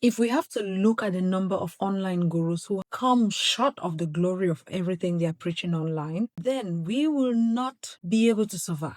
If we have to look at the number of online gurus who come short of the glory of everything they are preaching online, then we will not be able to survive.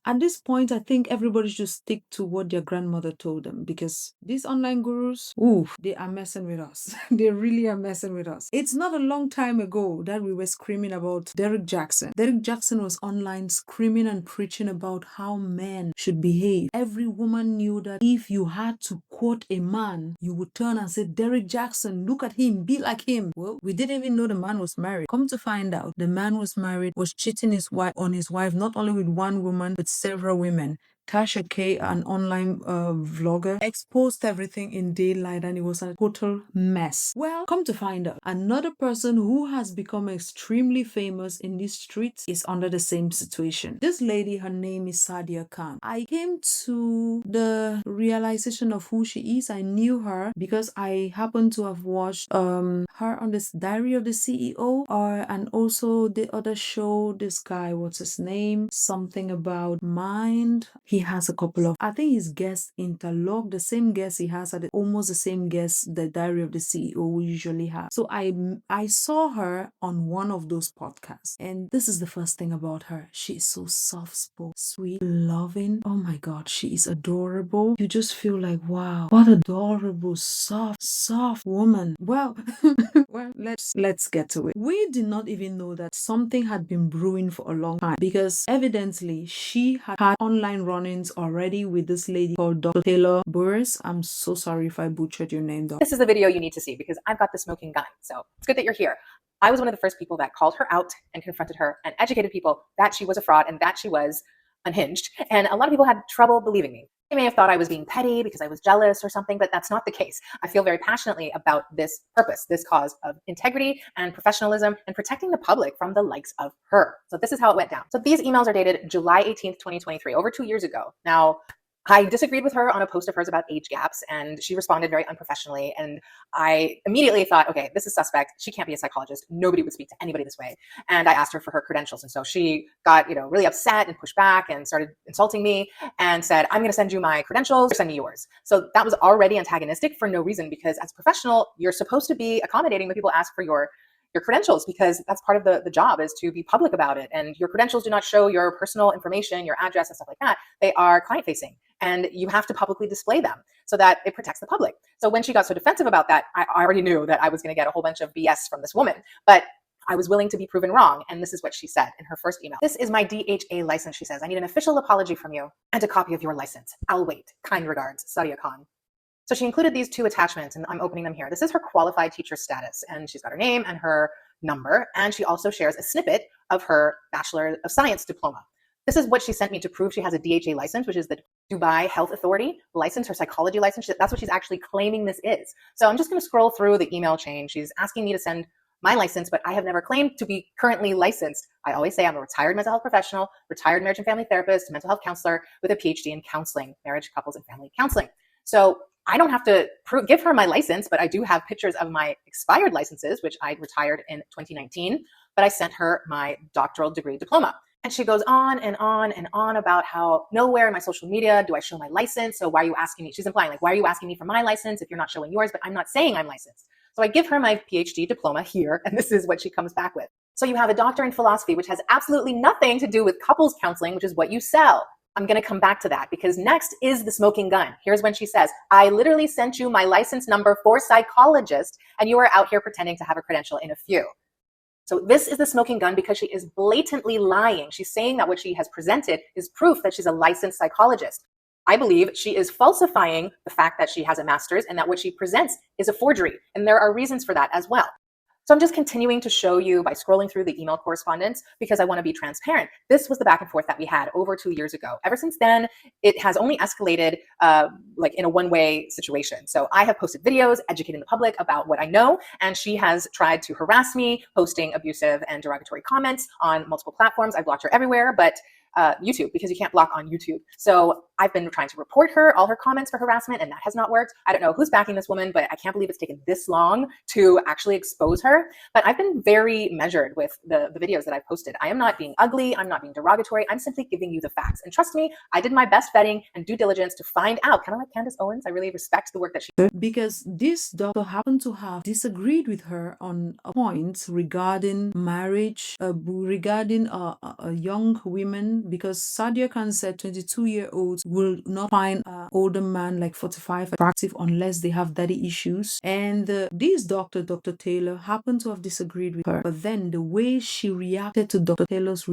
At this point, I think everybody should stick to what their grandmother told them, because these online gurus, ooh, they are messing with us. They really are messing with us. It's not a long time ago that we were screaming about Derick Jaxn. Derick Jaxn was online screaming and preaching about how men should behave. Every woman knew that if you had to quote a man, you would turn and say, Derick Jaxn, look at him, be like him. Well, we didn't even know the man was married. Come to find out, the man was married, was cheating on his wife, not only with one woman, but several women. Tasha K, an online vlogger, exposed everything in daylight, and it was a total mess. Well, come to find out, another person who has become extremely famous in these streets is under the same situation. This lady, her name is Sadia Khan. I came to the realization of who she is. I knew her because I happened to have watched her on this Diary of the CEO, and also the other show, this guy, what's his name? Something about mind. He has a couple of, I think his guests interlock, the same guests he has are almost the same guests the Diary of the CEO usually have. So I saw her on one of those podcasts, and this is the first thing about her. She is so soft-spoken, sweet, loving. Oh my God, she is adorable. You just feel like, wow, what adorable, soft woman. Well, well, let's get to it. We did not even know that something had been brewing for a long time, because evidently she had online run-ins already with this lady called Dr. Taylor Burris. I'm so sorry if I butchered your name, though. This is the video you need to see because I've got the smoking gun. So it's good that you're here. I was one of the first people that called her out and confronted her and educated people that she was a fraud and that she was unhinged. And a lot of people had trouble believing me. They may have thought I was being petty because I was jealous or something, but that's not the case. I feel very passionately about this purpose, this cause of integrity and professionalism and protecting the public from the likes of her. So this is how it went down. So these emails are dated July 18th, 2023, over 2 years ago. Now, I disagreed with her on a post of hers about age gaps, and she responded very unprofessionally. And I immediately thought, okay, this is suspect. She can't be a psychologist. Nobody would speak to anybody this way. And I asked her for her credentials. And so she got, really upset and pushed back and started insulting me and said, I'm going to send you my credentials, send me yours. So that was already antagonistic for no reason, because as a professional, you're supposed to be accommodating when people ask for your credentials, because that's part of the job, is to be public about it. And your credentials do not show your personal information, your address and stuff like that. They are client facing, and you have to publicly display them so that it protects the public. So when she got so defensive about that, I already knew that I was going to get a whole bunch of BS from this woman, but I was willing to be proven wrong. And this is what she said in her first email. This is my DHA license, she says. I need an official apology from you and a copy of your license. I'll wait. Kind regards, Sadia Khan. So she included these two attachments, and I'm opening them here. This is her qualified teacher status, and she's got her name and her number, and she also shares a snippet of her Bachelor of Science diploma. This is what she sent me to prove she has a DHA license, which is the Dubai Health Authority license, her psychology license. That's what she's actually claiming this is. So I'm just going to scroll through the email chain. She's asking me to send my license, but I have never claimed to be currently licensed. I always say I'm a retired mental health professional, retired marriage and family therapist, mental health counselor with a PhD in counseling, marriage, couples, and family counseling. So I don't have to give her my license, but I do have pictures of my expired licenses, which I retired in 2019, but I sent her my doctoral degree diploma. And she goes on and on and on about how nowhere in my social media do I show my license. So why are you asking me? She's implying, like, why are you asking me for my license if you're not showing yours? But I'm not saying I'm licensed. So I give her my PhD diploma here, and this is what she comes back with. So you have a doctor in philosophy, which has absolutely nothing to do with couples counseling, which is what you sell. I'm going to come back to that, because next is the smoking gun. Here's when she says, I literally sent you my license number for psychologist, and you are out here pretending to have a credential in a few. So this is the smoking gun, because she is blatantly lying. She's saying that what she has presented is proof that she's a licensed psychologist. I believe she is falsifying the fact that she has a master's, and that what she presents is a forgery. And there are reasons for that as well. So I'm just continuing to show you by scrolling through the email correspondence, because I want to be transparent. This was the back and forth that we had over 2 years ago. Ever since then, it has only escalated like in a one-way situation. So I have posted videos educating the public about what I know, and she has tried to harass me, posting abusive and derogatory comments on multiple platforms. I blocked her everywhere, but YouTube, because you can't block on YouTube. So I've been trying to report her, all her comments for harassment, and that has not worked. I don't know who's backing this woman, but I can't believe it's taken this long to actually expose her. But I've been very measured with the videos that I've posted. I am not being ugly. I'm not being derogatory. I'm simply giving you the facts. And trust me, I did my best vetting and due diligence to find out, kind of like Candace Owens. I really respect the work that she did. Because this doctor happened to have disagreed with her on a point regarding marriage, regarding young women, because Sadia Khan said 22-year-olds will not find an older man like 45 attractive unless they have daddy issues. And this doctor, Dr. Taylor, happened to have disagreed with her. But then the way she reacted to Dr. Taylor's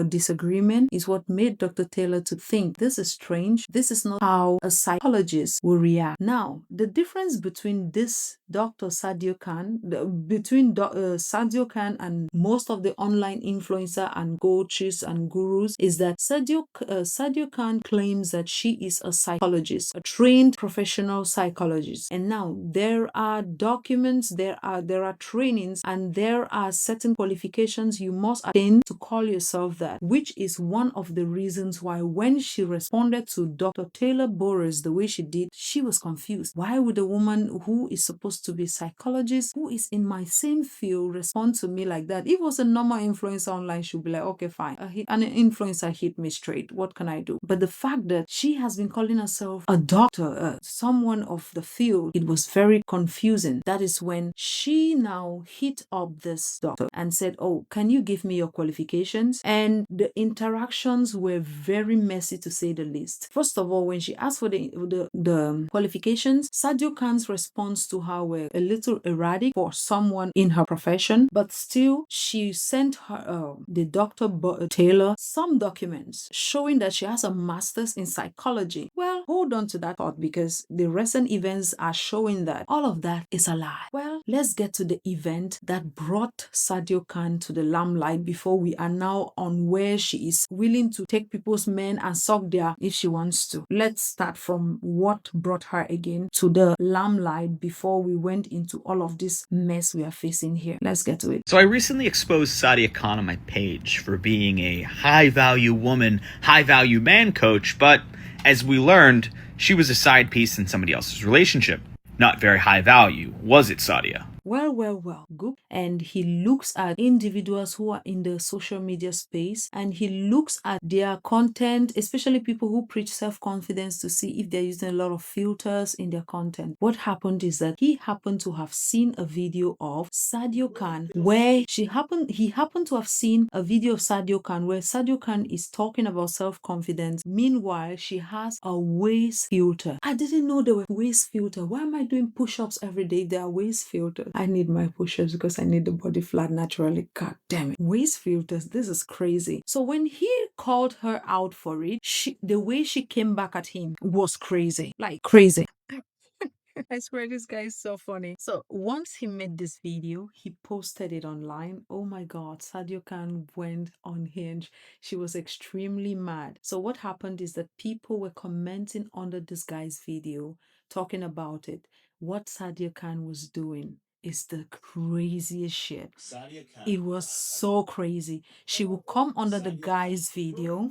disagreement is what made Dr. Taylor to think, this is strange. This is not how a psychologist will react. Now, the difference between this Dr. Sadia Khan, Sadia Khan and most of the online influencer and coaches and gurus is that Sadia Khan claims that she is a psychologist, a trained professional psychologist. And now there are documents, there are trainings, and there are certain qualifications you must attain to call yourself that, which is one of the reasons why when she responded to Dr. Taylor Boris the way she did, she was confused. Why would a woman who is supposed to be a psychologist, who is in my same field, respond to me like that? If it was a normal influencer online, she'd be like, okay, fine. An influencer hit me straight. What can I do? But the fact that she has been calling herself a doctor, someone of the field, it was very confusing. That is when she now hit up this doctor and said, oh, can you give me your qualifications? And the interactions were very messy, to say the least. First of all, when she asked for the qualifications, Sadia Khan's response to her were a little erratic for someone in her profession, but still she sent her the Dr. Taylor some documents showing that she has a master's in psychology. Well, hold on to that thought, because the recent events are showing that all of that is a lie. Well, let's get to the event that brought Sadia Khan to the limelight before we are now on where she is willing to take people's men and suck their if she wants to. Let's start from what brought her again to the limelight before we went into all of this mess we are facing here. Let's get to it. So I recently exposed Sadia Khan on my page for being a high-value woman, high-value man coach, but as we learned, she was a side piece in somebody else's relationship. Not very high value, was it, Sadia? Well, good. And he looks at individuals who are in the social media space, and he looks at their content, especially people who preach self-confidence, to see if they're using a lot of filters in their content. What happened is that he happened to have seen a video of Sadia Khan where he happened to have seen a video of Sadia Khan where Sadia Khan is talking about self-confidence. Meanwhile, she has a waist filter. I didn't know there were waist filter. Why am I doing push-ups every day if there are waist filters? I need my push-ups because I need the body flat naturally. God damn it. Waist filters, this is crazy. So when he called her out for it, the way she came back at him was crazy. Like crazy. I swear this guy is so funny. So once he made this video, he posted it online. Oh my God, Sadia Khan went unhinged. She was extremely mad. So what happened is that people were commenting under this guy's video, talking about it. What Sadia Khan was doing is the craziest shit. It was so crazy. She would come under the guy's video.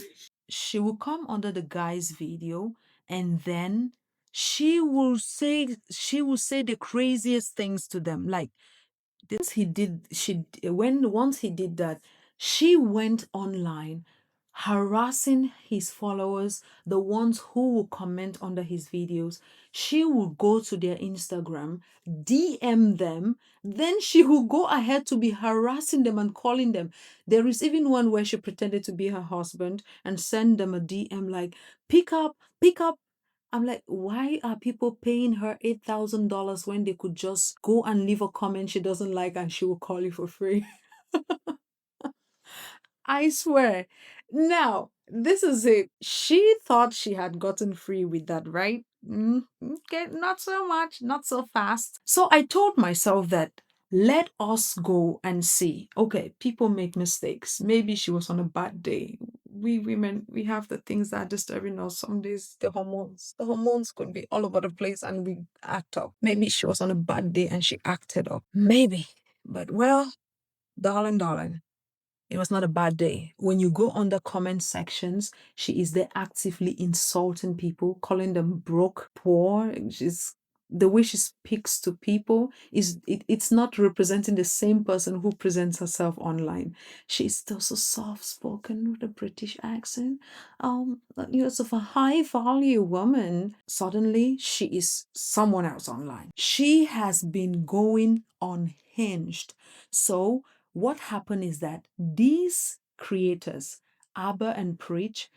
She will come under the guy's video, and then she will say the craziest things to them. Like once he did that, she went online harassing his followers, the ones who will comment under his videos. She will go to their Instagram, DM them, then she will go ahead to be harassing them and calling them. There is even one where she pretended to be her husband and send them a DM like, pick up, pick up. I'm like, why are people paying her $8,000 when they could just go and leave a comment she doesn't like and she will call you for free? I swear. Now, this is it. She thought she had gotten free with that, right? Okay, not so much, not so fast. So I told myself that let us go and see. Okay, people make mistakes. Maybe she was on a bad day. We women, we have the things that are disturbing us. Some days the hormones could be all over the place and we act up. Maybe she was on a bad day and she acted up. Maybe. But well, darling, It was not a bad day. When you go on the comment sections, she is there actively insulting people, calling them broke, poor. The way she speaks to people it's not representing the same person who presents herself online. She's still so soft spoken with a British accent. You're such a high value woman. Suddenly, she is someone else online. She has been going unhinged. So, what happened is that these creators, Abba and Preach,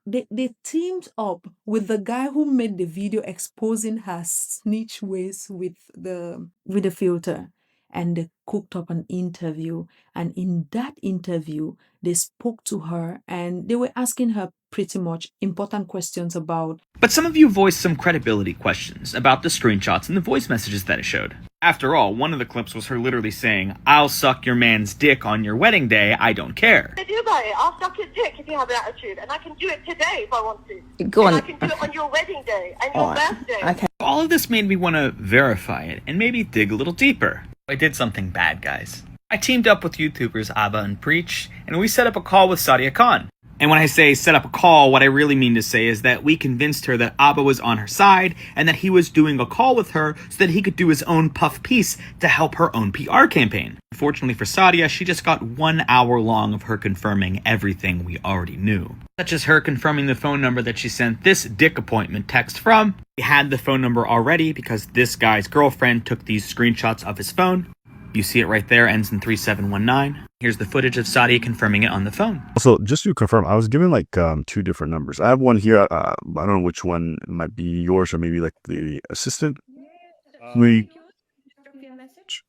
they teamed up with the guy who made the video exposing her snitch ways with the filter, and they cooked up an interview. And in that interview, they spoke to her and they were asking her pretty much important questions about. But some of you voiced some credibility questions about the screenshots and the voice messages that it showed. After all, one of the clips was her literally saying, "I'll suck your man's dick on your wedding day, I don't care." I do about it. I'll suck your dick if you have an attitude, and I can do it today if I want to. Go on. And I can do it on your wedding day and your birthday. Okay. All of this made me want to verify it and maybe dig a little deeper. I did something bad, guys. I teamed up with YouTubers Abba and Preach, and we set up a call with Sadia Khan. And when I say set up a call, what I really mean to say is that we convinced her that Abba was on her side and that he was doing a call with her so that he could do his own puff piece to help her own PR campaign. Unfortunately for Sadia, she just got 1 hour long of her confirming everything we already knew. Such as her confirming the phone number that she sent this dick appointment text from. We had the phone number already because this guy's girlfriend took these screenshots of his phone. You see it right there, ends in 3719. Here's the footage of Sadia confirming it on the phone. Also, just to confirm, I was given like 2 different numbers. I have one here. I don't know which one might be yours or maybe like the assistant.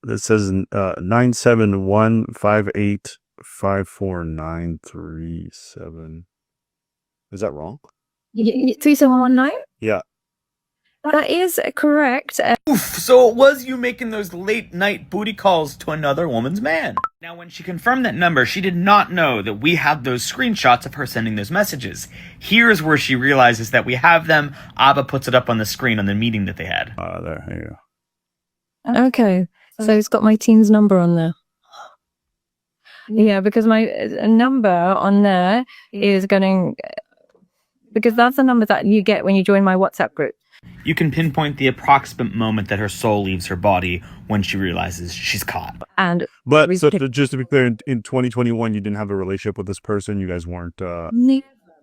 That says 97158549337. Is that wrong? 3719? Yeah. That is correct. Oof, so it was you making those late night booty calls to another woman's man. Now, when she confirmed that number, she did not know that we had those screenshots of her sending those messages. Here's where she realizes that we have them. Abba puts it up on the screen on the meeting that they had. There you go. Okay, so it's got my teen's number on there. Yeah, because my number on there is going, because that's the number that you get when you join my WhatsApp group. You can pinpoint the approximate moment that her soul leaves her body when she realizes she's caught. But so just to be clear, in 2021, you didn't have a relationship with this person. You guys weren't.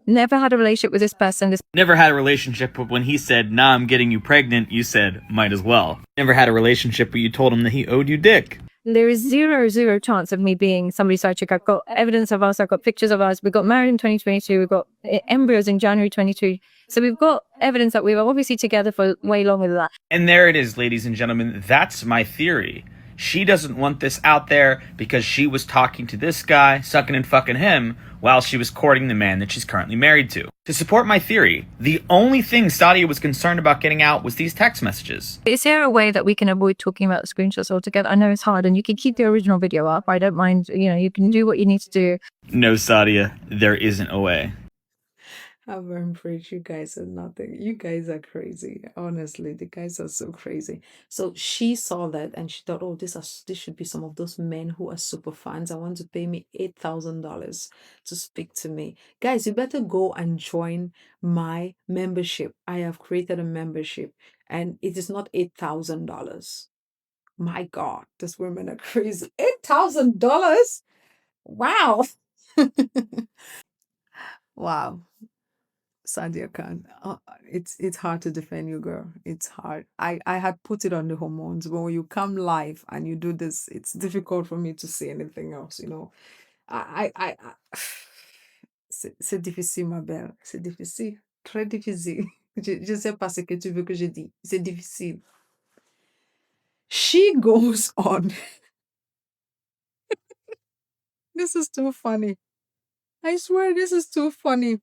Never had a relationship with this person. Never had a relationship, but when he said, "Nah, I'm getting you pregnant," you said, "Might as well." Never had a relationship, but you told him that he owed you dick. There is zero chance of me being somebody's side chick. I've got evidence of us. I've got pictures of us. We got married in 2022. We've got embryos in January 22. So we've got evidence that we were obviously together for way longer than that. And there it is, ladies and gentlemen. That's my theory. She doesn't want this out there because she was talking to this guy, sucking and fucking him, while she was courting the man that she's currently married to. To support my theory, the only thing Sadia was concerned about getting out was these text messages. Is there a way that we can avoid talking about the screenshots altogether? I know it's hard, and you can keep the original video up. I don't mind, you can do what you need to do. No, Sadia, there isn't a way. I'm afraid you guys are nothing. You guys are crazy. Honestly, the guys are so crazy. So she saw that and she thought, oh, this should be some of those men who are super fans. I want to pay me $8,000 to speak to me. Guys, you better go and join my membership. I have created a membership and it is not $8,000. My God, these women are crazy. $8,000? Wow. Wow. Sadia Khan, it's hard to defend you, girl. It's hard. I had put it on the hormones, but when you come live and you do this, it's difficult for me to say anything else. I c'est difficile, ma belle. C'est difficile, très difficile. Je sais pas ce que tu veux que je dise. C'est difficile. She goes on. This is too funny. I swear this is too funny.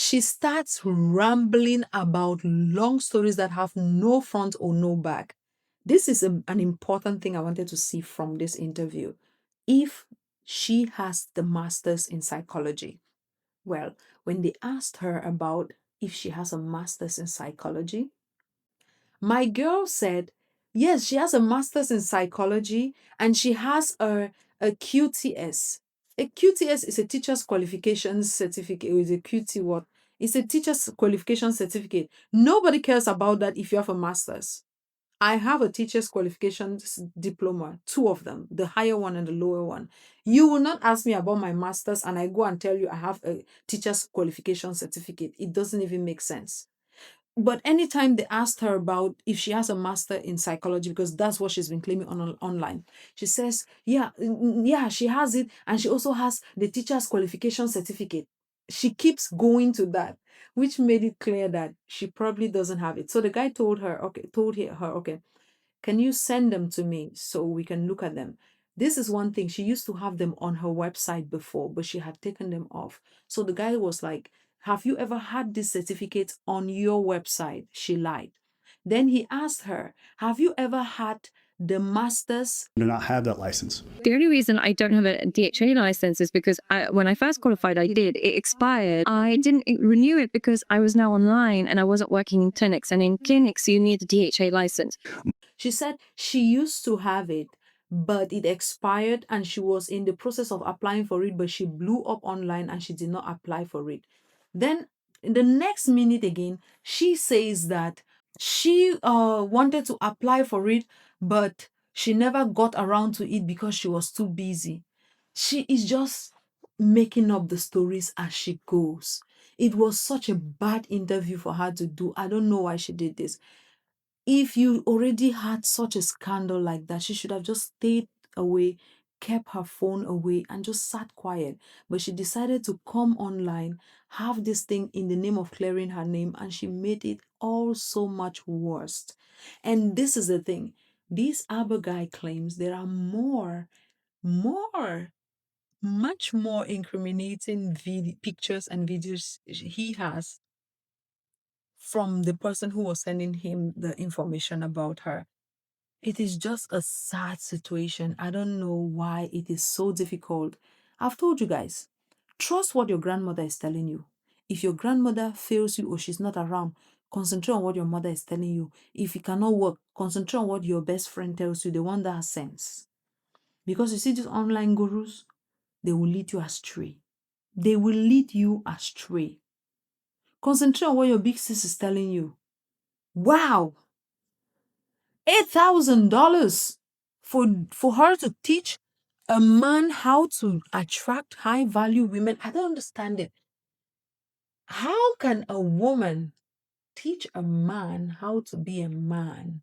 She starts rambling about long stories that have no front or no back. This is an important thing I wanted to see from this interview. If she has the master's in psychology. Well, when they asked her about if she has a master's in psychology, my girl said, yes, she has a master's in psychology and she has a QTS. A QTS is a teacher's qualification certificate. It's a QT what? It's a teacher's qualification certificate. Nobody cares about that if you have a master's. I have a teacher's qualifications diploma, two of them, the higher one and the lower one. You will not ask me about my master's and I go and tell you I have a teacher's qualification certificate. It doesn't even make sense. But anytime they asked her about if she has a master in psychology, because that's what she's been claiming online, she says, yeah, yeah, she has it. And she also has the teacher's qualification certificate. She keeps going to that, which made it clear that she probably doesn't have it. So the guy told her, okay, can you send them to me so we can look at them? This is one thing. She used to have them on her website before, but she had taken them off. So the guy was like, have you ever had this certificate on your website? She lied. Then he asked her, have you ever had the master's? Do not have that license. The only reason I don't have a DHA license is because when I first qualified, I did. It expired. I didn't renew it because I was now online and I wasn't working in clinics. And in clinics, you need a DHA license. She said she used to have it, but it expired and she was in the process of applying for it, but she blew up online and she did not apply for it. Then in the next minute again, she says that she wanted to apply for it, but she never got around to it because she was too busy. She is just making up the stories as she goes. It was such a bad interview for her to do. I don't know why she did this. If you already had such a scandal like that, she should have just stayed away, kept her phone away, and just sat quiet. But she decided to come online, have this thing in the name of clearing her name, and she made it all so much worse. And this is the thing. This Abba guy claims there are much more incriminating pictures and videos he has from the person who was sending him the information about her. It is just a sad situation. I don't know why it is so difficult. I've told you guys, trust what your grandmother is telling you. If your grandmother fails you or she's not around, concentrate on what your mother is telling you. If it cannot work, concentrate on what your best friend tells you, the one that has sense. Because you see these online gurus, they will lead you astray. They will lead you astray. Concentrate on what your big sis is telling you. Wow, $8,000 for her to teach a man how to attract high value women. I don't understand it. How can a woman teach a man how to be a man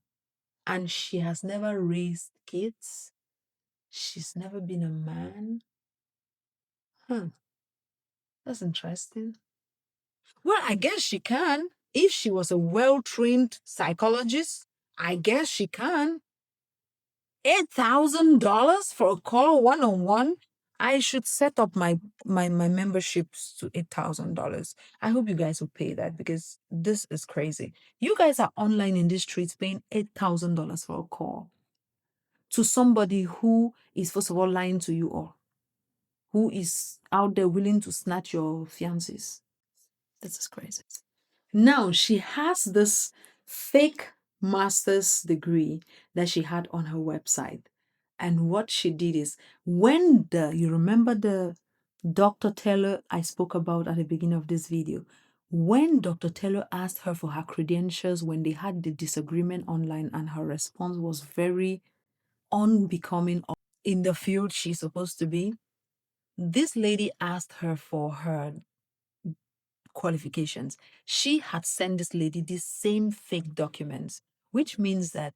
and she has never raised kids? She's never been a man? That's interesting. Well, I guess she can. If she was a well-trained psychologist, I guess she can. $8,000 for a call one-on-one? I should set up my memberships to $8,000. I hope you guys will pay that because this is crazy. You guys are online in these streets paying $8,000 for a call to somebody who is first of all lying to you all, who is out there willing to snatch your fiancés. This is crazy. Now she has this fake master's degree that she had on her website. And what she did is you remember the Dr. Taylor I spoke about at the beginning of this video, when Dr. Taylor asked her for her credentials when they had the disagreement online and her response was very unbecoming in the field she's supposed to be, this lady asked her for her qualifications. She had sent this lady these same fake documents, which means that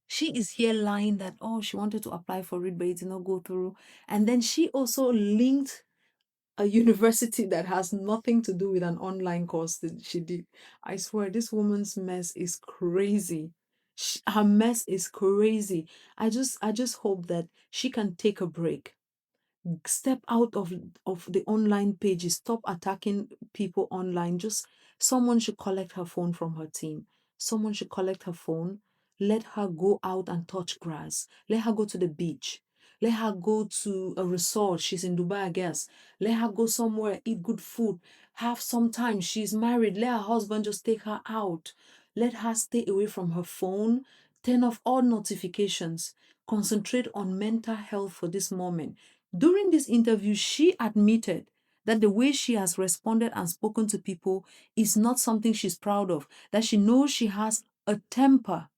she is here lying that, oh, she wanted to apply for it, but it did not go through. And then she also linked a university that has nothing to do with an online course that she did. I swear, this woman's mess is crazy. Her mess is crazy. I just hope that she can take a break, step out of the online pages, stop attacking people online. Just someone should collect her phone from her team. Someone should collect her phone, let her go out and touch grass, let her go to the beach, let her go to a resort. She's in Dubai, I guess. Let her go somewhere, eat good food, have some time. She's married, let her husband just take her out. Let her stay away from her phone, turn off all notifications, concentrate on mental health for this moment. During this interview, she admitted that the way she has responded and spoken to people is not something she's proud of, that she knows she has a temper.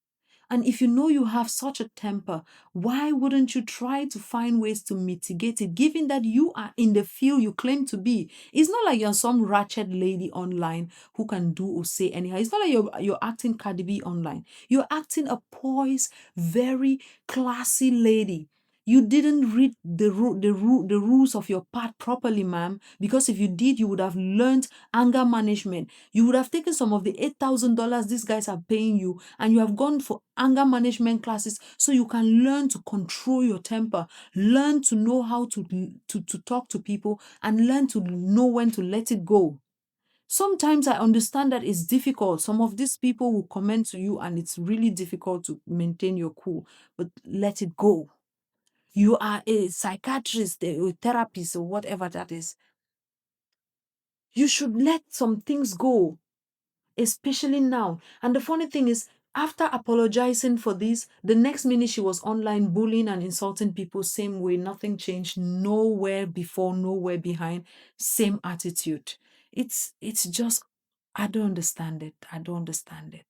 And if you know you have such a temper, why wouldn't you try to find ways to mitigate it, given that you are in the field you claim to be? It's not like you're some ratchet lady online who can do or say anyhow. It's not like you're acting Cardi B online. You're acting a poised, very classy lady. You didn't read the rules of your part properly, ma'am, because if you did, you would have learned anger management. You would have taken some of the $8,000 these guys are paying you and you have gone for anger management classes so you can learn to control your temper, learn to know how to talk to people, and learn to know when to let it go. Sometimes I understand that it's difficult. Some of these people will comment to you and it's really difficult to maintain your cool, but let it go. You are a psychiatrist, a therapist, or whatever that is. You should let some things go, especially now. And the funny thing is, after apologizing for this, the next minute she was online bullying and insulting people, same way, nothing changed, nowhere before, nowhere behind, same attitude. It's just, I don't understand it. I don't understand it.